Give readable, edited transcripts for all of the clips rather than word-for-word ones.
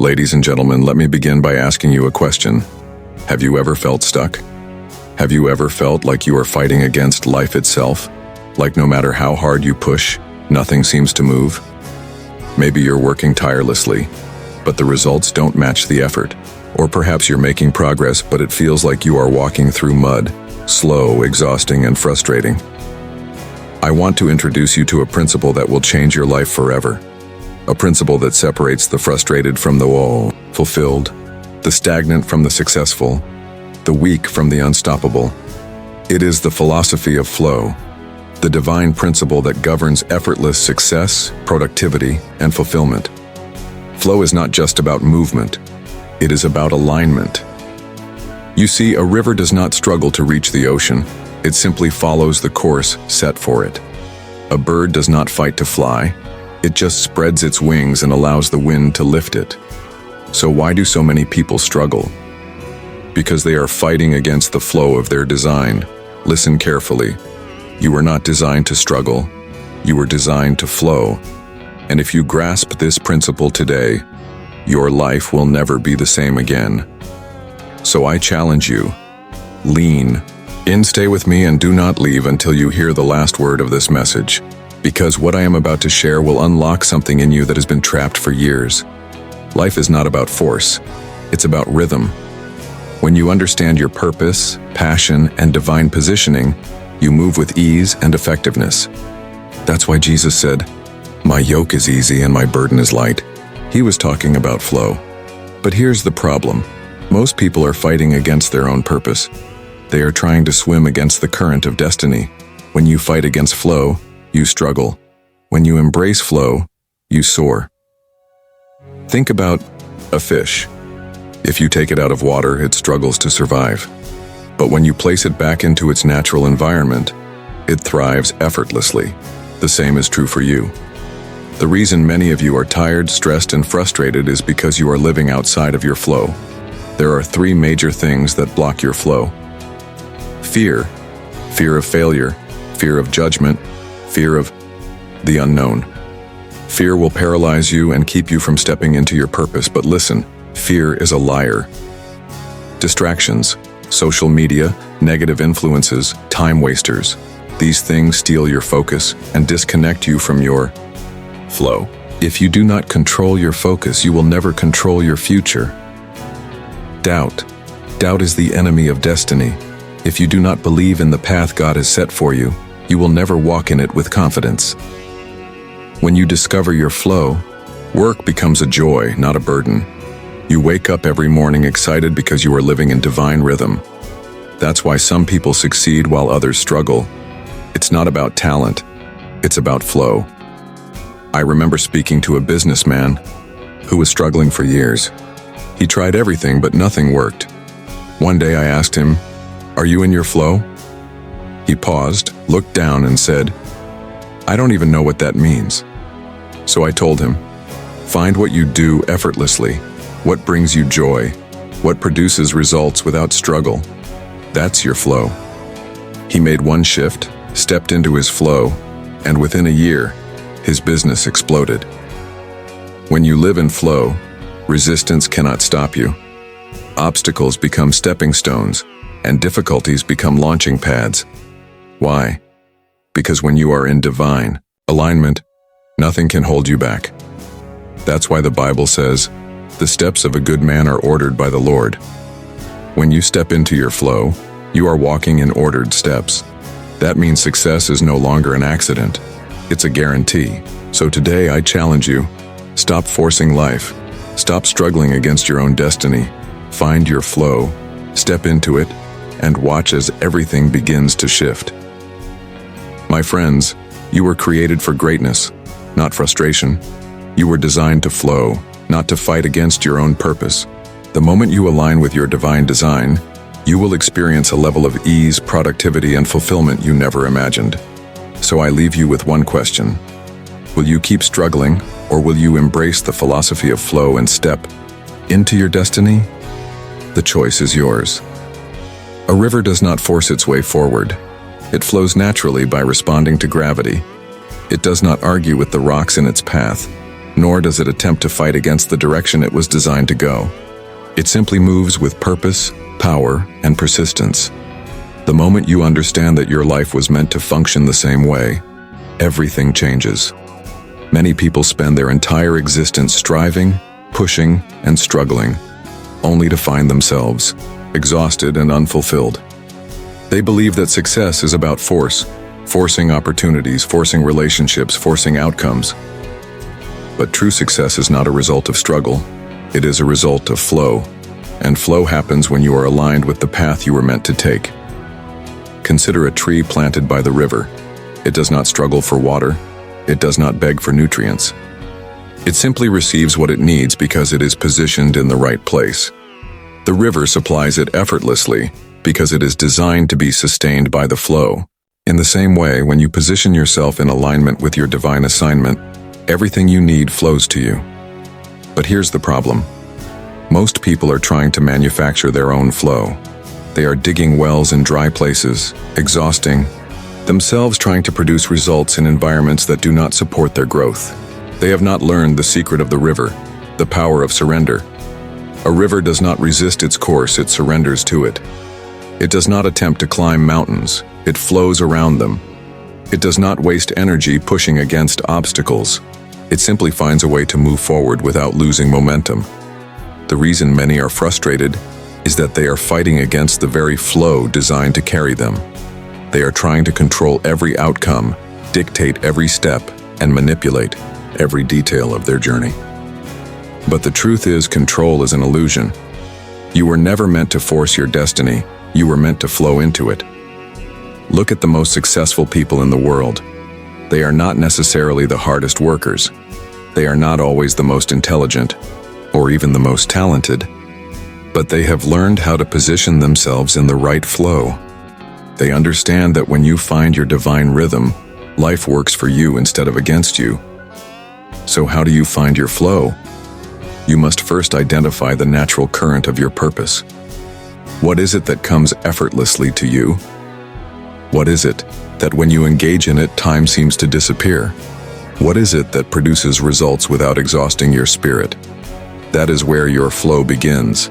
Ladies and gentlemen, let me begin by asking you a question. Have you ever felt stuck? Have you ever felt like you are fighting against life itself? Like no matter how hard you push, nothing seems to move? Maybe you're working tirelessly, but the results don't match the effort. Or perhaps you're making progress, but it feels like you are walking through mud, slow, exhausting, and frustrating. I want to introduce you to a principle that will change your life forever. A principle that separates the frustrated from the fulfilled, the stagnant from the successful, the weak from the unstoppable. It is the philosophy of flow, the divine principle that governs effortless success, productivity, and fulfillment. Flow is not just about movement, it is about alignment. You see, a river does not struggle to reach the ocean, it simply follows the course set for it. A bird does not fight to fly, it just spreads its wings and allows the wind to lift it. So why do so many people struggle? Because they are fighting against the flow of their design. Listen carefully. You were not designed to struggle. You were designed to flow. And if you grasp this principle today, your life will never be the same again. So I challenge you, lean in, stay with me, and do not leave until you hear the last word of this message. Because what I am about to share will unlock something in you that has been trapped for years. Life is not about force, it's about rhythm. When you understand your purpose, passion, and divine positioning, you move with ease and effectiveness. That's why Jesus said, "My yoke is easy and my burden is light." He was talking about flow. But here's the problem. Most people are fighting against their own purpose. They are trying to swim against the current of destiny. When you fight against flow, you struggle. When you embrace flow, you soar. Think about a fish. If you take it out of water, it struggles to survive. But when you place it back into its natural environment, it thrives effortlessly. The same is true for you. The reason many of you are tired, stressed, and frustrated is because you are living outside of your flow. There are three major things that block your flow. Fear of failure, fear of judgment, fear of the unknown. Fear will paralyze you and keep you from stepping into your purpose, but listen, fear is a liar. Distractions, social media, negative influences, time wasters. These things steal your focus and disconnect you from your flow. If you do not control your focus, you will never control your future. Doubt. Doubt is the enemy of destiny. If you do not believe in the path God has set for you, you will never walk in it with confidence. When you discover your flow, work becomes a joy, not a burden. You wake up every morning excited because you are living in divine rhythm. That's why some people succeed while others struggle. It's not about talent, it's about flow. I remember speaking to a businessman who was struggling for years. He tried everything, but nothing worked. One day I asked him, "Are you in your flow?" He paused, looked down, and said, "I don't even know what that means." So I told him, "Find what you do effortlessly, what brings you joy, what produces results without struggle. That's your flow." He made one shift, stepped into his flow, and within a year, his business exploded. When you live in flow, resistance cannot stop you. Obstacles become stepping stones, and difficulties become launching pads. Why? Because when you are in divine alignment, nothing can hold you back. That's why the Bible says, "The steps of a good man are ordered by the Lord." When you step into your flow, you are walking in ordered steps. That means success is no longer an accident. It's a guarantee. So today I challenge you, stop forcing life. Stop struggling against your own destiny. Find your flow, step into it, and watch as everything begins to shift. My friends, you were created for greatness, not frustration. You were designed to flow, not to fight against your own purpose. The moment you align with your divine design, you will experience a level of ease, productivity, and fulfillment you never imagined. So I leave you with one question. Will you keep struggling, or will you embrace the philosophy of flow and step into your destiny? The choice is yours. A river does not force its way forward. It flows naturally by responding to gravity. It does not argue with the rocks in its path. nor does it attempt to fight against the direction it was designed to go. It simply moves with purpose, power, and persistence. The moment you understand that your life was meant to function the same way, everything changes. Many people spend their entire existence striving, pushing, and struggling, only to find themselves exhausted and unfulfilled. They believe that success is about forcing opportunities, forcing relationships, forcing outcomes. But true success is not a result of struggle. It is a result of flow, and flow happens when you are aligned with the path you were meant to take. Consider a tree planted by the river. It does not struggle for water. It does not beg for nutrients. It simply receives what it needs because it is positioned in the right place. The river supplies it effortlessly because it is designed to be sustained by the flow. In the same way, when you position yourself in alignment with your divine assignment, everything you need flows to you. But here's the problem. Most people are trying to manufacture their own flow. They are digging wells in dry places, exhausting themselves trying to produce results in environments that do not support their growth. They have not learned the secret of the river, the power of surrender. A river does not resist its course, it surrenders to it. It does not attempt to climb mountains, it flows around them. It does not waste energy pushing against obstacles. It simply finds a way to move forward without losing momentum. The reason many are frustrated is that they are fighting against the very flow designed to carry them. They are trying to control every outcome, dictate every step, and manipulate every detail of their journey. But the truth is, control is an illusion. You were never meant to force your destiny, you were meant to flow into it. Look at the most successful people in the world. They are not necessarily the hardest workers. They are not always the most intelligent, or even the most talented. But they have learned how to position themselves in the right flow. They understand that when you find your divine rhythm, life works for you instead of against you. So how do you find your flow? You must first identify the natural current of your purpose. What is it that comes effortlessly to you? What is it that when you engage in it, time seems to disappear? What is it that produces results without exhausting your spirit? That is where your flow begins.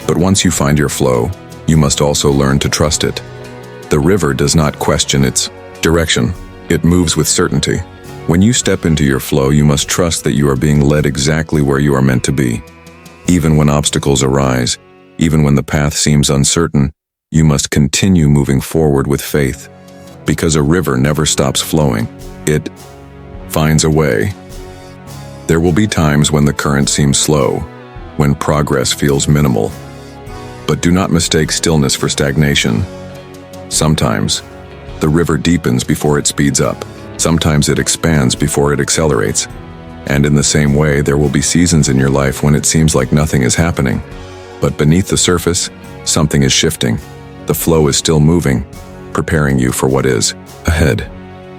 But once you find your flow, you must also learn to trust it. The river does not question its direction. It moves with certainty. When you step into your flow, you must trust that you are being led exactly where you are meant to be. Even when obstacles arise, even when the path seems uncertain, you must continue moving forward with faith. Because a river never stops flowing. It finds a way. There will be times when the current seems slow, when progress feels minimal. But do not mistake stillness for stagnation. Sometimes, the river deepens before it speeds up. Sometimes it expands before it accelerates. And in the same way, there will be seasons in your life when it seems like nothing is happening. But beneath the surface, something is shifting. The flow is still moving, preparing you for what is ahead.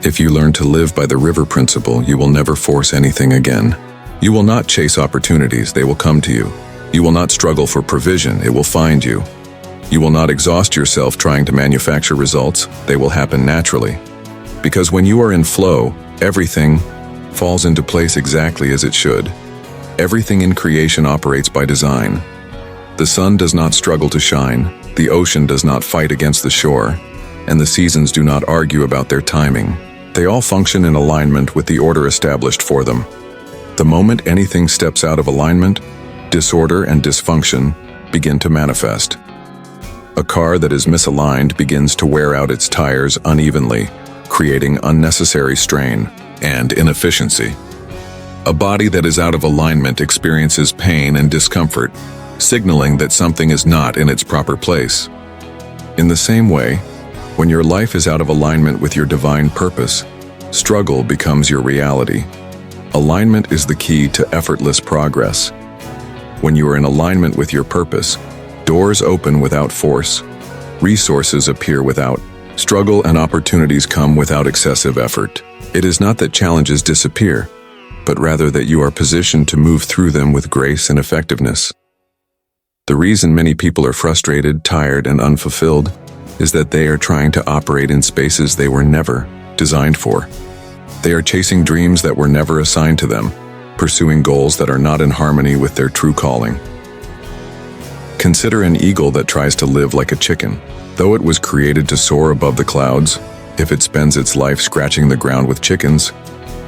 If you learn to live by the river principle, you will never force anything again. You will not chase opportunities, they will come to you. You will not struggle for provision, it will find you. You will not exhaust yourself trying to manufacture results, they will happen naturally. Because when you are in flow, everything falls into place exactly as it should. Everything in creation operates by design. The sun does not struggle to shine, the ocean does not fight against the shore, and the seasons do not argue about their timing. They all function in alignment with the order established for them. The moment anything steps out of alignment, disorder and dysfunction begin to manifest. A car that is misaligned begins to wear out its tires unevenly, creating unnecessary strain and inefficiency. A body that is out of alignment experiences pain and discomfort, signaling that something is not in its proper place. In the same way, when your life is out of alignment with your divine purpose, struggle becomes your reality. Alignment is the key to effortless progress. When you are in alignment with your purpose, doors open without force, resources appear without struggle, and opportunities come without excessive effort. It is not that challenges disappear, but rather that you are positioned to move through them with grace and effectiveness. The reason many people are frustrated, tired, and unfulfilled is that they are trying to operate in spaces they were never designed for. They are chasing dreams that were never assigned to them, pursuing goals that are not in harmony with their true calling. Consider an eagle that tries to live like a chicken. Though it was created to soar above the clouds, if it spends its life scratching the ground with chickens,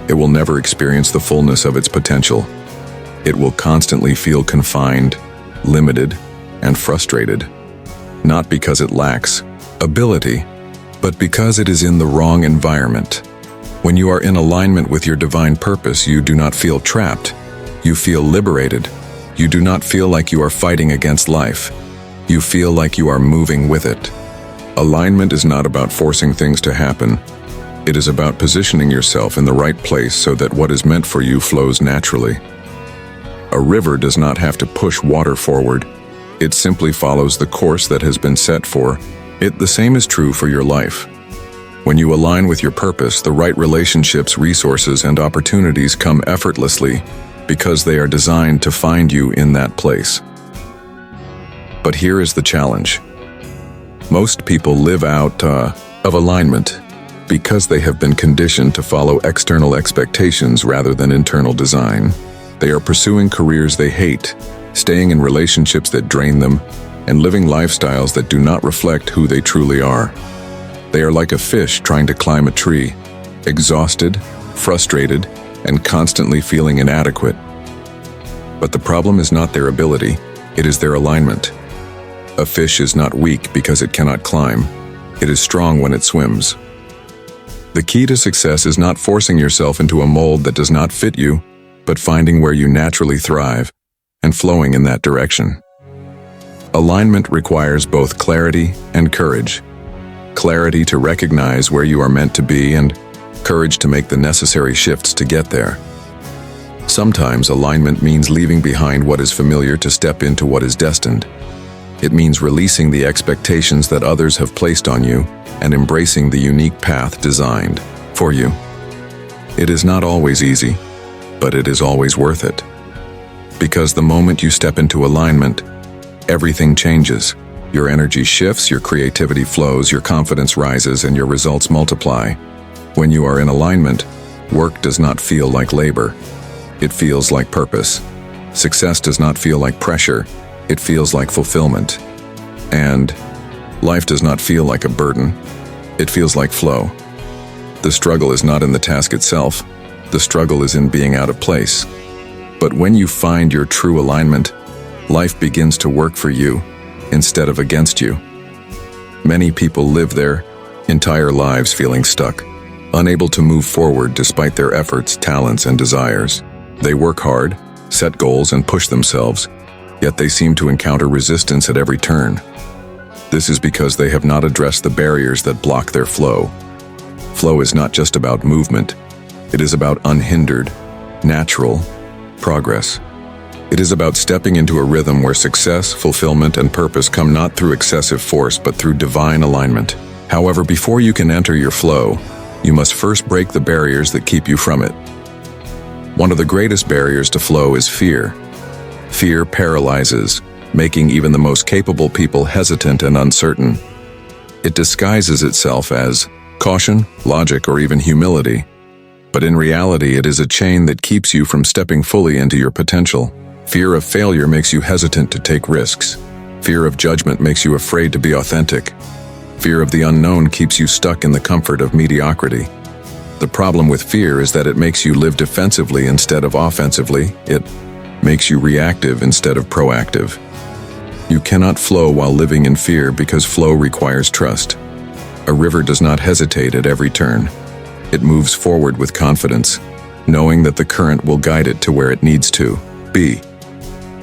it will never experience the fullness of its potential. It will constantly feel confined, limited, and frustrated, not because it lacks ability, but because it is in the wrong environment. When you are in alignment with your divine purpose, you do not feel trapped. You feel liberated. You do not feel like you are fighting against life. You feel like you are moving with it. Alignment is not about forcing things to happen. It is about positioning yourself in the right place so that what is meant for you flows naturally. A river does not have to push water forward. It simply follows the course that has been set for it. The same is true for your life. When you align with your purpose, the right relationships, resources, and opportunities come effortlessly because they are designed to find you in that place. But here is the challenge. Most people live out of alignment because they have been conditioned to follow external expectations rather than internal design. They are pursuing careers they hate, staying in relationships that drain them, and living lifestyles that do not reflect who they truly are. They are like a fish trying to climb a tree, exhausted, frustrated, and constantly feeling inadequate. But the problem is not their ability, it is their alignment. A fish is not weak because it cannot climb. It is strong when it swims. The key to success is not forcing yourself into a mold that does not fit you, but finding where you naturally thrive and flowing in that direction. Alignment requires both clarity and courage. Clarity to recognize where you are meant to be and courage to make the necessary shifts to get there. Sometimes alignment means leaving behind what is familiar to step into what is destined. It means releasing the expectations that others have placed on you and embracing the unique path designed for you. It is not always easy, but it is always worth it. Because the moment you step into alignment, everything changes. Your energy shifts, your creativity flows, your confidence rises, and your results multiply. When you are in alignment, work does not feel like labor. It feels like purpose. Success does not feel like pressure. It feels like fulfillment. And life does not feel like a burden. It feels like flow. The struggle is not in the task itself. The struggle is in being out of place. But when you find your true alignment, life begins to work for you instead of against you. Many people live their entire lives feeling stuck, unable to move forward despite their efforts, talents, and desires. They work hard, set goals, and push themselves, yet they seem to encounter resistance at every turn. This is because they have not addressed the barriers that block their flow. Flow is not just about movement. It is about unhindered, natural progress. It is about stepping into a rhythm where success, fulfillment, and purpose come not through excessive force but through divine alignment. However, before you can enter your flow, you must first break the barriers that keep you from it. One of the greatest barriers to flow is fear. Fear paralyzes, making even the most capable people hesitant and uncertain. It disguises itself as caution, logic, or even humility. But in reality, it is a chain that keeps you from stepping fully into your potential. Fear of failure makes you hesitant to take risks. Fear of judgment makes you afraid to be authentic. Fear of the unknown keeps you stuck in the comfort of mediocrity. The problem with fear is that it makes you live defensively instead of offensively. It makes you reactive instead of proactive. You cannot flow while living in fear because flow requires trust. A river does not hesitate at every turn. It moves forward with confidence, knowing that the current will guide it to where it needs to be.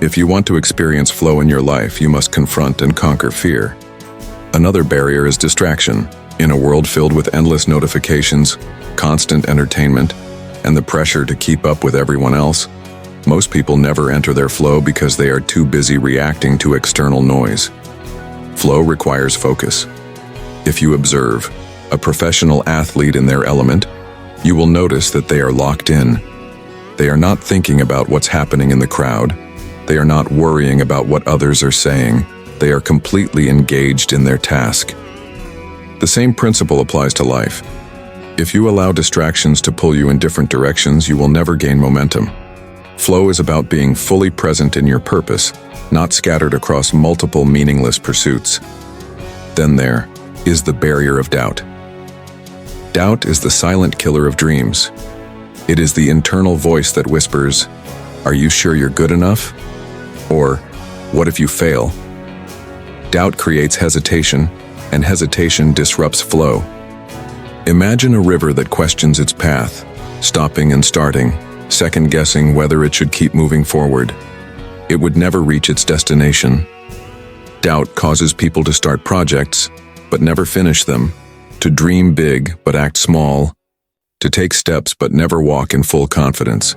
If you want to experience flow in your life, you must confront and conquer fear. Another barrier is distraction. In a world filled with endless notifications, constant entertainment, and the pressure to keep up with everyone else, most people never enter their flow because they are too busy reacting to external noise. Flow requires focus. If you observe a professional athlete in their element, you will notice that they are locked in. They are not thinking about what's happening in the crowd. They are not worrying about what others are saying. They are completely engaged in their task. The same principle applies to life. If you allow distractions to pull you in different directions, you will never gain momentum. Flow is about being fully present in your purpose, not scattered across multiple meaningless pursuits. Then there is the barrier of doubt. Doubt is the silent killer of dreams. It is the internal voice that whispers, "Are you sure you're good enough?" Or, "What if you fail?" Doubt creates hesitation, and hesitation disrupts flow. Imagine a river that questions its path, stopping and starting, second-guessing whether it should keep moving forward. It would never reach its destination. Doubt causes people to start projects, but never finish them, to dream big but act small, to take steps but never walk in full confidence.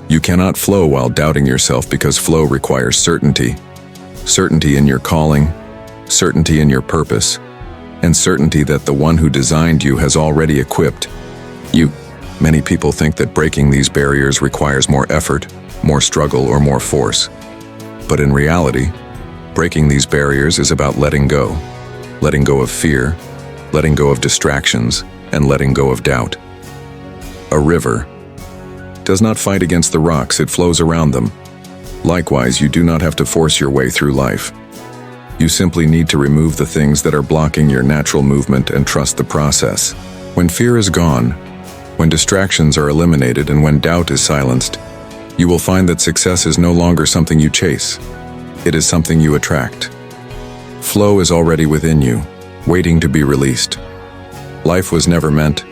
You cannot flow while doubting yourself because flow requires certainty. Certainty in your calling, certainty in your purpose, and certainty that the one who designed you has already equipped you. Many people think that breaking these barriers requires more effort, more struggle, or more force. But in reality, breaking these barriers is about letting go. Letting go of fear, letting go of distractions, and letting go of doubt. A river does not fight against the rocks, it flows around them. Likewise, you do not have to force your way through life. You simply need to remove the things that are blocking your natural movement and trust the process. When fear is gone, when distractions are eliminated, and when doubt is silenced, you will find that success is no longer something you chase. It is something you attract. Flow is already within you, waiting to be released. Life was never meant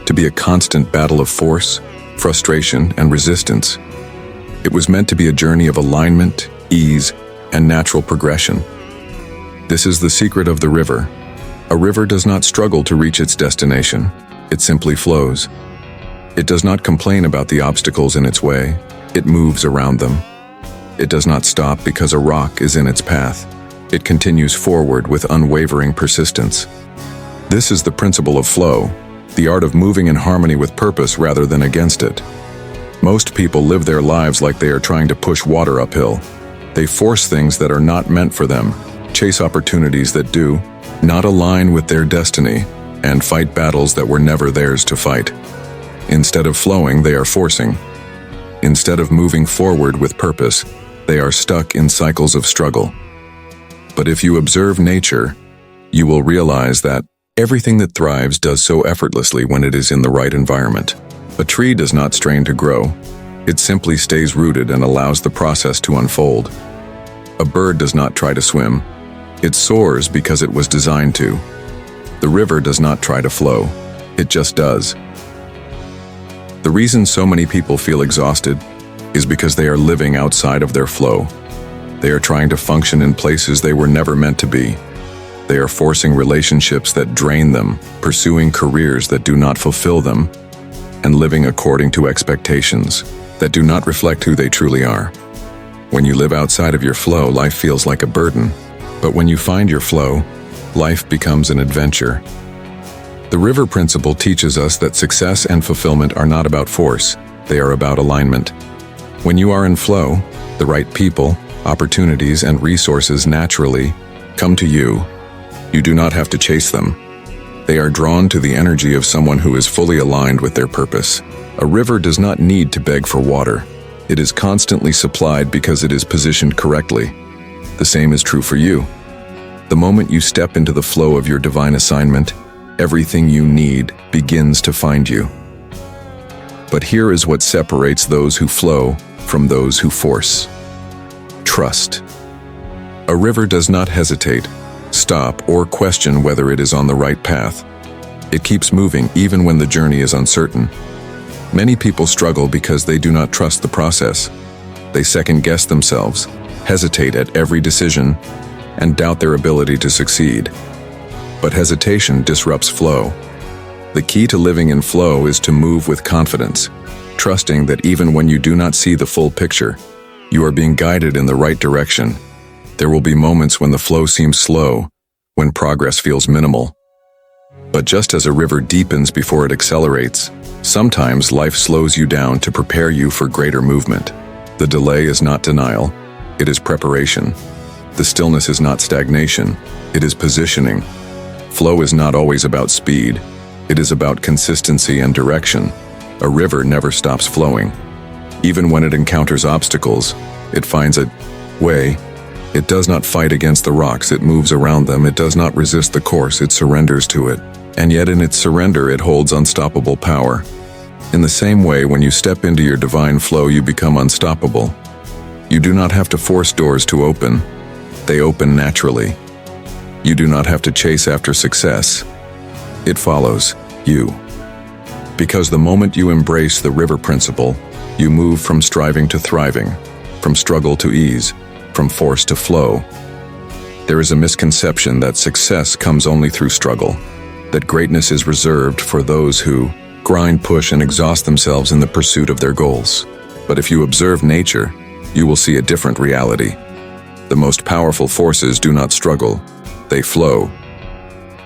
to be a constant battle of force, frustration, and resistance. It was meant to be a journey of alignment, ease, and natural progression. This is the secret of the river. A river does not struggle to reach its destination. It simply flows. It does not complain about the obstacles in its way. It moves around them. It does not stop because a rock is in its path. It continues forward with unwavering persistence. This is the principle of flow, the art of moving in harmony with purpose rather than against it. Most people live their lives like they are trying to push water uphill. They force things that are not meant for them, chase opportunities that do not align with their destiny, and fight battles that were never theirs to fight. Instead of flowing, they are forcing. Instead of moving forward with purpose, they are stuck in cycles of struggle. But if you observe nature, you will realize that everything that thrives does so effortlessly when it is in the right environment. A tree does not strain to grow. It simply stays rooted and allows the process to unfold. A bird does not try to swim. It soars because it was designed to. The river does not try to flow. It just does. The reason so many people feel exhausted is because they are living outside of their flow. They are trying to function in places they were never meant to be. They are forcing relationships that drain them, pursuing careers that do not fulfill them, and living according to expectations that do not reflect who they truly are. When you live outside of your flow, life feels like a burden. But when you find your flow, life becomes an adventure. The river principle teaches us that success and fulfillment are not about force, they are about alignment. When you are in flow, the right people, opportunities, and resources naturally come to you. You do not have to chase them. They are drawn to the energy of someone who is fully aligned with their purpose. A river does not need to beg for water. It is constantly supplied because it is positioned correctly. The same is true for you. The moment you step into the flow of your divine assignment, everything you need begins to find you. But here is what separates those who flow from those who force. Trust. A river does not hesitate, stop, or question whether it is on the right path. It keeps moving even when the journey is uncertain. Many people struggle because they do not trust the process. They second-guess themselves, hesitate at every decision, and doubt their ability to succeed. But hesitation disrupts flow. The key to living in flow is to move with confidence, trusting that even when you do not see the full picture, you are being guided in the right direction. There will be moments when the flow seems slow, when progress feels minimal. But just as a river deepens before it accelerates, sometimes life slows you down to prepare you for greater movement. The delay is not denial, it is preparation. The stillness is not stagnation, it is positioning. Flow is not always about speed, it is about consistency and direction. A river never stops flowing. Even when it encounters obstacles, it finds a way. It does not fight against the rocks, it moves around them. It does not resist the course, it surrenders to it. And yet in its surrender, it holds unstoppable power. In the same way, when you step into your divine flow, you become unstoppable. You do not have to force doors to open. They open naturally. You do not have to chase after success. It follows you. Because the moment you embrace the river principle, you move from striving to thriving, from struggle to ease, from force to flow. There is a misconception that success comes only through struggle, that greatness is reserved for those who grind, push, and exhaust themselves in the pursuit of their goals. But if you observe nature, you will see a different reality. The most powerful forces do not struggle, they flow.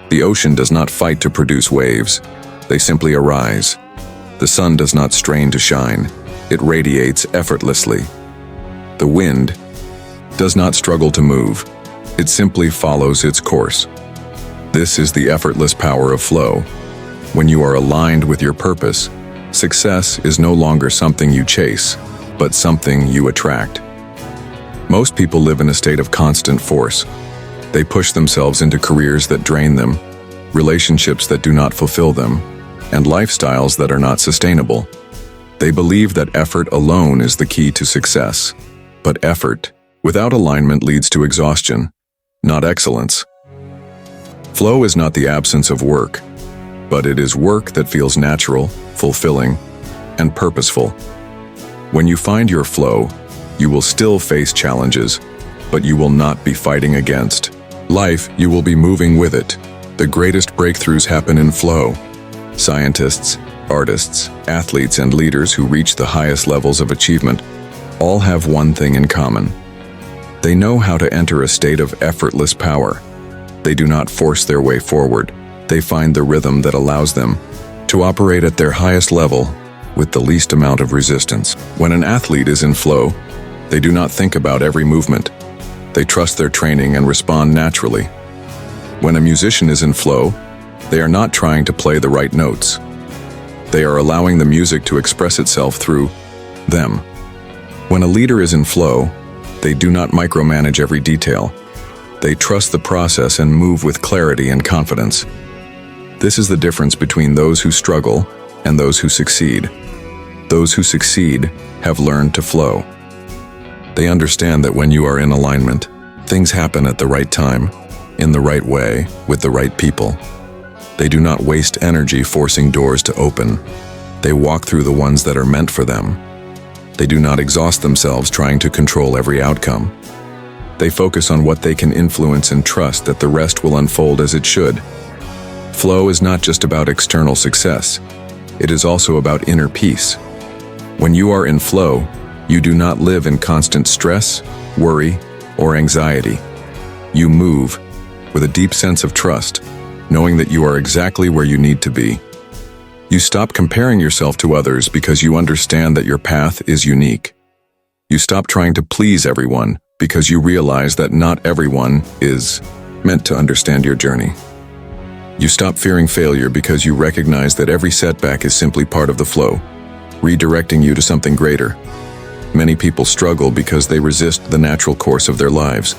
The ocean does not fight to produce waves, they simply arise. The sun does not strain to shine, it radiates effortlessly. The wind does not struggle to move, it simply follows its course. This is the effortless power of flow. When you are aligned with your purpose, success is no longer something you chase, but something you attract. Most people live in a state of constant force. They push themselves into careers that drain them, relationships that do not fulfill them, and lifestyles that are not sustainable. They believe that effort alone is the key to success. But effort without alignment leads to exhaustion, not excellence. Flow is not the absence of work, but it is work that feels natural, fulfilling, and purposeful. When you find your flow, you will still face challenges, but you will not be fighting against life, you will be moving with it. The greatest breakthroughs happen in flow. Scientists, artists, athletes, and leaders who reach the highest levels of achievement all have one thing in common. They know how to enter a state of effortless power. They do not force their way forward. They find the rhythm that allows them to operate at their highest level with the least amount of resistance. When an athlete is in flow, they do not think about every movement. They trust their training and respond naturally. When a musician is in flow, they are not trying to play the right notes. They are allowing the music to express itself through them. When a leader is in flow, they do not micromanage every detail. They trust the process and move with clarity and confidence. This is the difference between those who struggle and those who succeed. Those who succeed have learned to flow. They understand that when you are in alignment, things happen at the right time, in the right way, with the right people. They do not waste energy forcing doors to open. They walk through the ones that are meant for them. They do not exhaust themselves trying to control every outcome. They focus on what they can influence and trust that the rest will unfold as it should. Flow is not just about external success. It is also about inner peace. When you are in flow, you do not live in constant stress, worry, or anxiety. You move with a deep sense of trust, knowing that you are exactly where you need to be. You stop comparing yourself to others because you understand that your path is unique. You stop trying to please everyone because you realize that not everyone is meant to understand your journey. You stop fearing failure because you recognize that every setback is simply part of the flow, redirecting you to something greater. Many people struggle because they resist the natural course of their lives.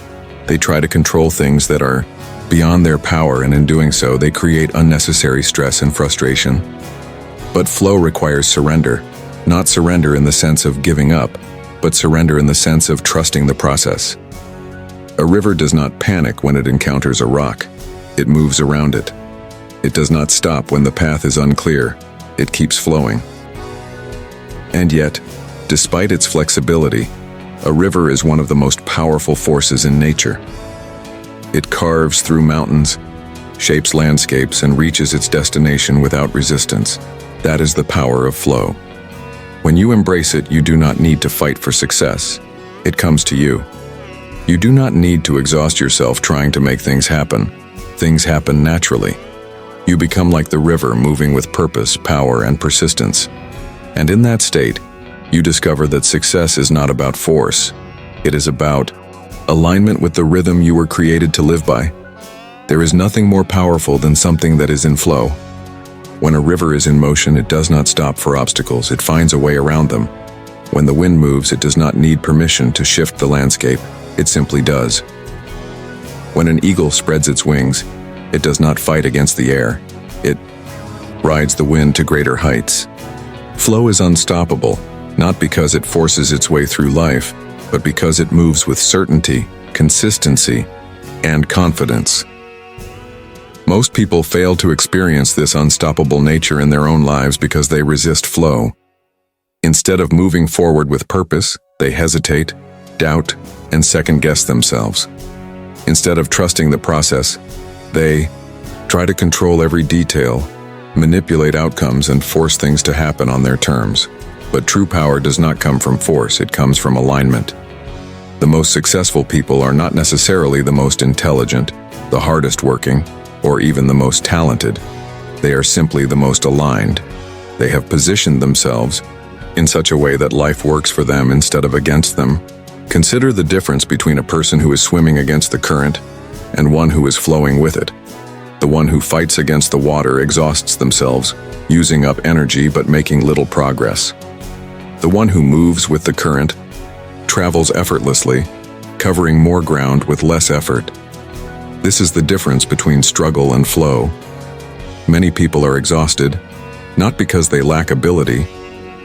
They try to control things that are beyond their power, and in doing so, they create unnecessary stress and frustration. But flow requires surrender, not surrender in the sense of giving up, but surrender in the sense of trusting the process. A river does not panic when it encounters a rock. It moves around it. It does not stop when the path is unclear. It keeps flowing. And yet, despite its flexibility, a river is one of the most powerful forces in nature. It carves through mountains, shapes landscapes, and reaches its destination without resistance. That is the power of flow. When you embrace it, you do not need to fight for success. It comes to you. You do not need to exhaust yourself trying to make things happen. Things happen naturally. You become like the river, moving with purpose, power, and persistence. And in that state, you discover that success is not about force. It is about alignment with the rhythm you were created to live by. There is nothing more powerful than something that is in flow. When a river is in motion, it does not stop for obstacles, it finds a way around them. When the wind moves, it does not need permission to shift the landscape. It simply does. When an eagle spreads its wings, it does not fight against the air. It rides the wind to greater heights. Flow is unstoppable, not because it forces its way through life, but because it moves with certainty, consistency, and confidence. Most people fail to experience this unstoppable nature in their own lives because they resist flow. Instead of moving forward with purpose, they hesitate, doubt, and second-guess themselves. Instead of trusting the process, they try to control every detail, manipulate outcomes, and force things to happen on their terms. But true power does not come from force, it comes from alignment. The most successful people are not necessarily the most intelligent, the hardest working, or even the most talented. They are simply the most aligned. They have positioned themselves in such a way that life works for them instead of against them. Consider the difference between a person who is swimming against the current and one who is flowing with it. The one who fights against the water exhausts themselves, using up energy but making little progress. The one who moves with the current travels effortlessly, covering more ground with less effort. This is the difference between struggle and flow. Many people are exhausted, not because they lack ability,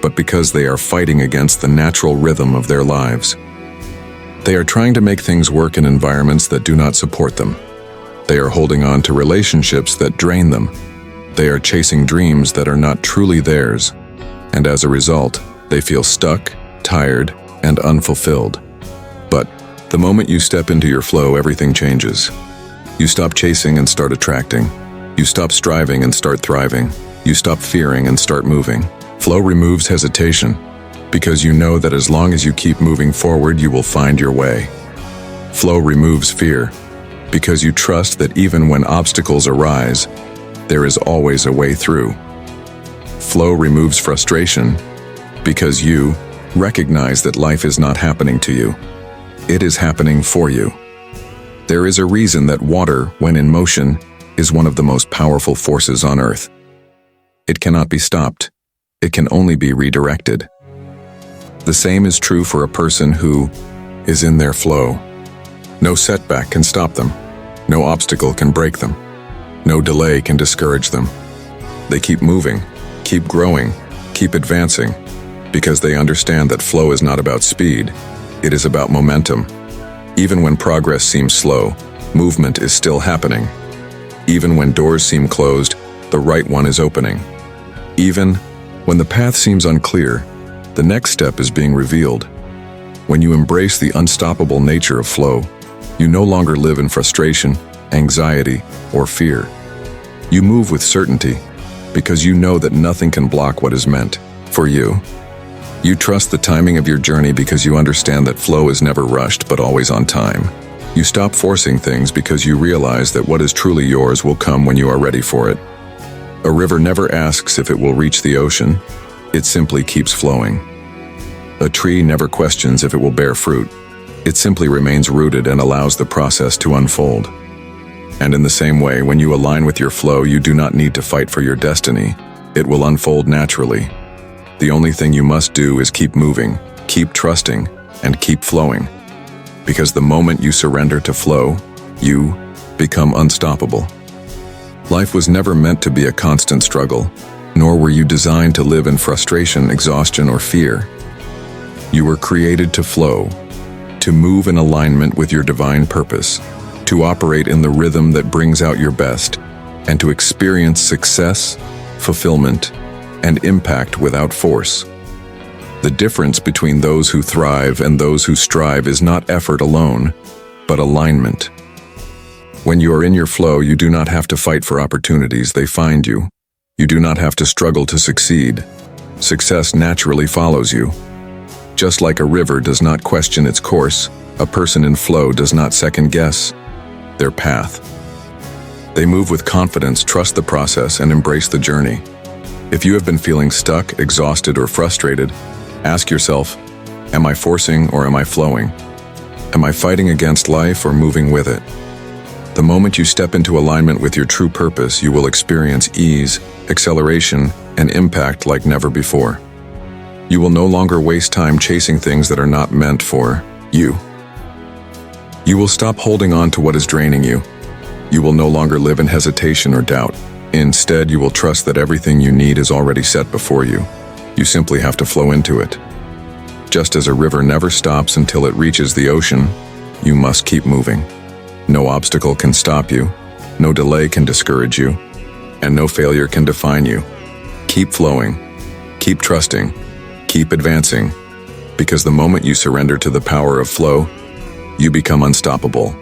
but because they are fighting against the natural rhythm of their lives. They are trying to make things work in environments that do not support them. They are holding on to relationships that drain them. They are chasing dreams that are not truly theirs, and as a result, they feel stuck, tired, and unfulfilled. But the moment you step into your flow, everything changes. You stop chasing and start attracting. You stop striving and start thriving. You stop fearing and start moving. Flow removes hesitation, because you know that as long as you keep moving forward, you will find your way. Flow removes fear, because you trust that even when obstacles arise, there is always a way through. Flow removes frustration, because you recognize that life is not happening to you. It is happening for you. There is a reason that water, when in motion, is one of the most powerful forces on Earth. It cannot be stopped. It can only be redirected. The same is true for a person who is in their flow. No setback can stop them. No obstacle can break them. No delay can discourage them. They keep moving, keep growing, keep advancing, because they understand that flow is not about speed, it is about momentum. Even when progress seems slow, movement is still happening. Even when doors seem closed, the right one is opening. Even when the path seems unclear, the next step is being revealed. When you embrace the unstoppable nature of flow, you no longer live in frustration, anxiety, or fear. You move with certainty, because you know that nothing can block what is meant for you. You trust the timing of your journey because you understand that flow is never rushed but always on time. You stop forcing things because you realize that what is truly yours will come when you are ready for it. A river never asks if it will reach the ocean, it simply keeps flowing. A tree never questions if it will bear fruit, it simply remains rooted and allows the process to unfold. And in the same way, when you align with your flow, you do not need to fight for your destiny. It will unfold naturally. The only thing you must do is keep moving, keep trusting, and keep flowing. Because the moment you surrender to flow, you become unstoppable. Life was never meant to be a constant struggle, nor were you designed to live in frustration, exhaustion, or fear. You were created to flow, to move in alignment with your divine purpose, to operate in the rhythm that brings out your best, and to experience success, fulfillment, and impact without force. The difference between those who thrive and those who strive is not effort alone, but alignment. When you are in your flow, you do not have to fight for opportunities, they find you. You do not have to struggle to succeed. Success naturally follows you. Just like a river does not question its course, a person in flow does not second-guess their path. They move with confidence, trust the process, and embrace the journey. If you have been feeling stuck, exhausted, or frustrated, ask yourself, am I forcing or am I flowing? Am I fighting against life or moving with it? The moment you step into alignment with your true purpose, you will experience ease, acceleration, and impact like never before. You will no longer waste time chasing things that are not meant for you. You will stop holding on to what is draining you. You will no longer live in hesitation or doubt. Instead, you will trust that everything you need is already set before you. You simply have to flow into it. Just as a river never stops until it reaches the ocean, you must keep moving. No obstacle can stop you, no delay can discourage you, and no failure can define you. Keep flowing, keep trusting, keep advancing, because the moment you surrender to the power of flow, you become unstoppable.